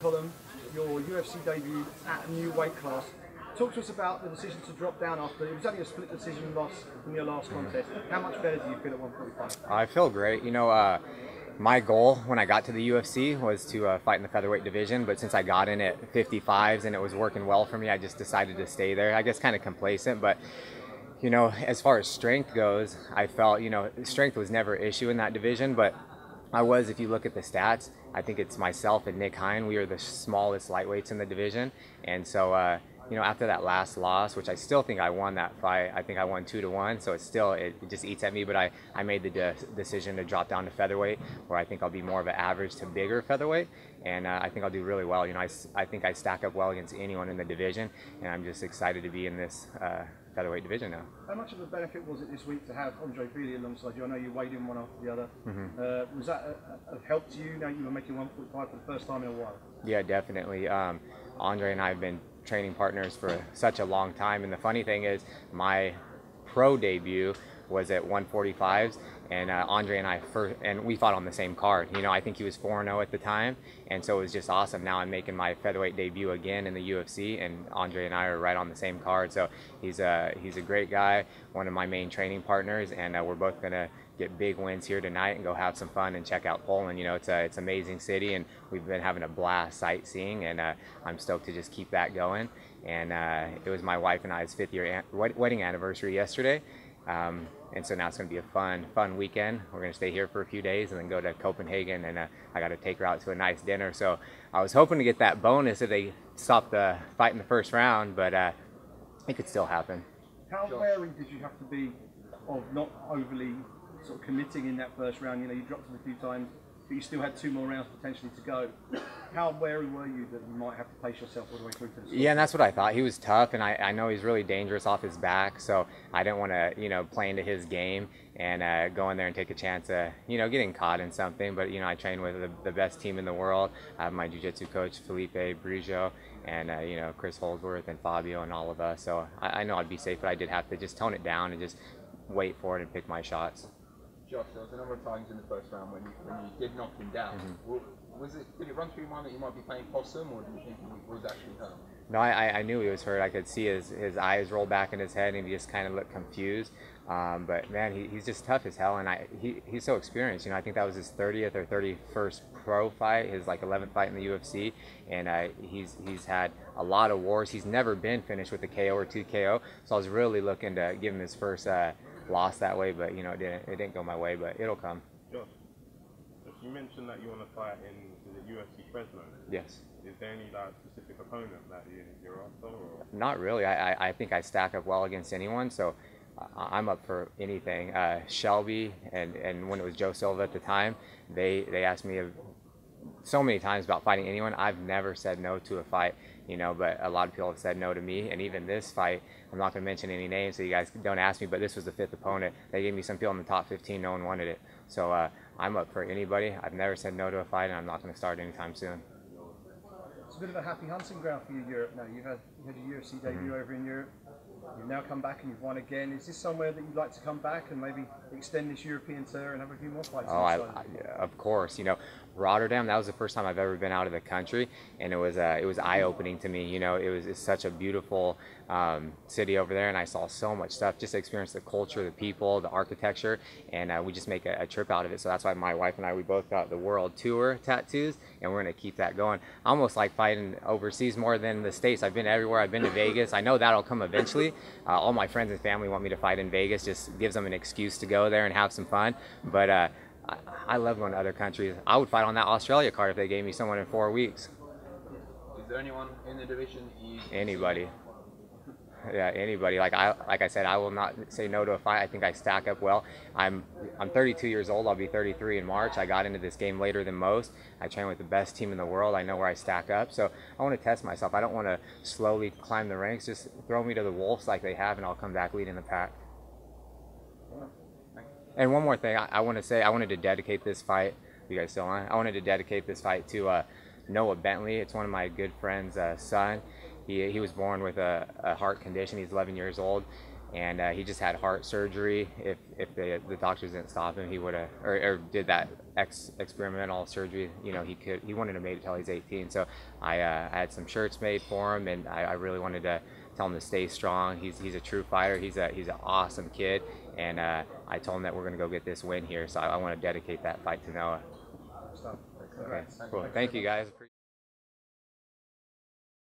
Column, your UFC debut at a new weight class. Talk to us about the decision to drop down after it was only a split decision loss in your last contest. How much better do you feel at 145? I feel great. My goal when I got to the UFC was to fight in the featherweight division, but since I got in at 55s and it was working well for me, I just decided to stay there. I guess kind of complacent, but as far as strength goes, I felt, strength was never an issue in that division, but if you look at the stats, I think it's myself and Nick Hine. We are the smallest lightweights in the division. And so, after that last loss, which I still think I won that fight, I think I won 2-1. So it just eats at me. But I made the decision to drop down to featherweight, where I think I'll be more of an average to bigger featherweight. And I think I'll do really well. I think I stack up well against anyone in the division. And I'm just excited to be in this featherweight division now. How much of a benefit was it this week to have Andre Fili alongside you? I know you weighed in one after the other. Was that a help to you? Now you were making 145 for the first time in a while. Yeah, definitely. Andre and I have been training partners for such a long time, and the funny thing is my pro debut was at 145s, and Andre and we fought on the same card. I think he was 4-0 at the time, and so it was just awesome. Now I'm making my featherweight debut again in the UFC, and Andre and I are right on the same card. So he's a great guy, one of my main training partners, and we're both gonna get big wins here tonight and go have some fun and check out Poland. It's an amazing city, and we've been having a blast sightseeing, and I'm stoked to just keep that going. And it was my wife and I's 5th-year wedding anniversary yesterday. And so now it's going to be a fun weekend. We're going to stay here for a few days and then go to Copenhagen, and I got to take her out to a nice dinner. So I was hoping to get that bonus if they stopped the fight in the first round, but it could still happen. How wary did you have to be of not overly sort of committing in that first round? You dropped him a few times, but you still had 2 more rounds potentially to go. How wary were you that you might have to pace yourself all the way through to the score? Yeah, and that's what I thought. He was tough, and I know he's really dangerous off his back, so I didn't want to, play into his game and go in there and take a chance of, getting caught in something. But, I train with the best team in the world. I have my jiu-jitsu coach, Felipe Arantes, and, Chris Holdsworth and Fabio and all of us. So I know I'd be safe, but I did have to just tone it down and just wait for it and pick my shots. Josh, there was a number of times in the first round when you did knock him down. Did it run through your mind that you might be playing possum, or do you think he was actually hurt? No, I knew he was hurt. I could see his eyes roll back in his head, and he just kind of looked confused. But man, he's just tough as hell, and he's so experienced. I think that was his 30th or 31st pro fight, his 11th fight in the UFC, and he's had a lot of wars. He's never been finished with a KO or 2 KO, so I was really looking to give him his first loss that way, but it didn't go my way, but it'll come. Josh, you mentioned that you want to fight in the UFC Fresno. Yes. Is there any specific opponent that you're after? Or? Not really. I think I stack up well against anyone, so I'm up for anything. Shelby and when it was Joe Silva at the time, they asked me so many times about fighting anyone. I've never said no to a fight, but a lot of people have said no to me. And even this fight, I'm not going to mention any names, so you guys don't ask me, but this was the 5th opponent. They gave me some people in the top 15. No one wanted it. So I'm up for anybody. I've never said no to a fight, and I'm not going to start anytime soon. It's a bit of a happy hunting ground for you, Europe now. You had your UFC debut over in Europe. You've now come back and you've won again. Is this somewhere that you'd like to come back and maybe extend this European tour and have a few more fights? Of course. Rotterdam, that was the first time I've ever been out of the country, and it was eye-opening to me. It's such a beautiful city over there, and I saw so much stuff, just to experience the culture, the people, the architecture, and we just make a trip out of it. So that's why my wife and I, we both got the world tour tattoos, and we're going to keep that going. I almost like fighting overseas more than the States. I've been everywhere. I've been to Vegas. I know that'll come eventually. All my friends and family want me to fight in Vegas. Just gives them an excuse to go there and have some fun. But I love going to other countries. I would fight on that Australia card if they gave me someone in 4 weeks. Is there anyone in the division Anybody. Yeah, anybody. Like I said, I will not say no to a fight. I think I stack up well. I'm 32 years old. I'll be 33 in March. I got into this game later than most. I train with the best team in the world. I know where I stack up. So I want to test myself. I don't want to slowly climb the ranks. Just throw me to the wolves like they have, and I'll come back leading the pack. And one more thing, I want to say, I wanted to dedicate this fight. You guys still on? I wanted to dedicate this fight to Noah Bentley. It's one of my good friend's son. He was born with a heart condition. He's 11 years old, and he just had heart surgery. If the doctors didn't stop him, he would have, or did that experimental surgery. You know, he wanted to make it till he's 18. So I had some shirts made for him, and I really wanted to tell him to stay strong. He's a true fighter. He's an awesome kid, and I told him that we're gonna go get this win here. So I want to dedicate that fight to Noah. Stuff. Okay, cool. Thank you guys.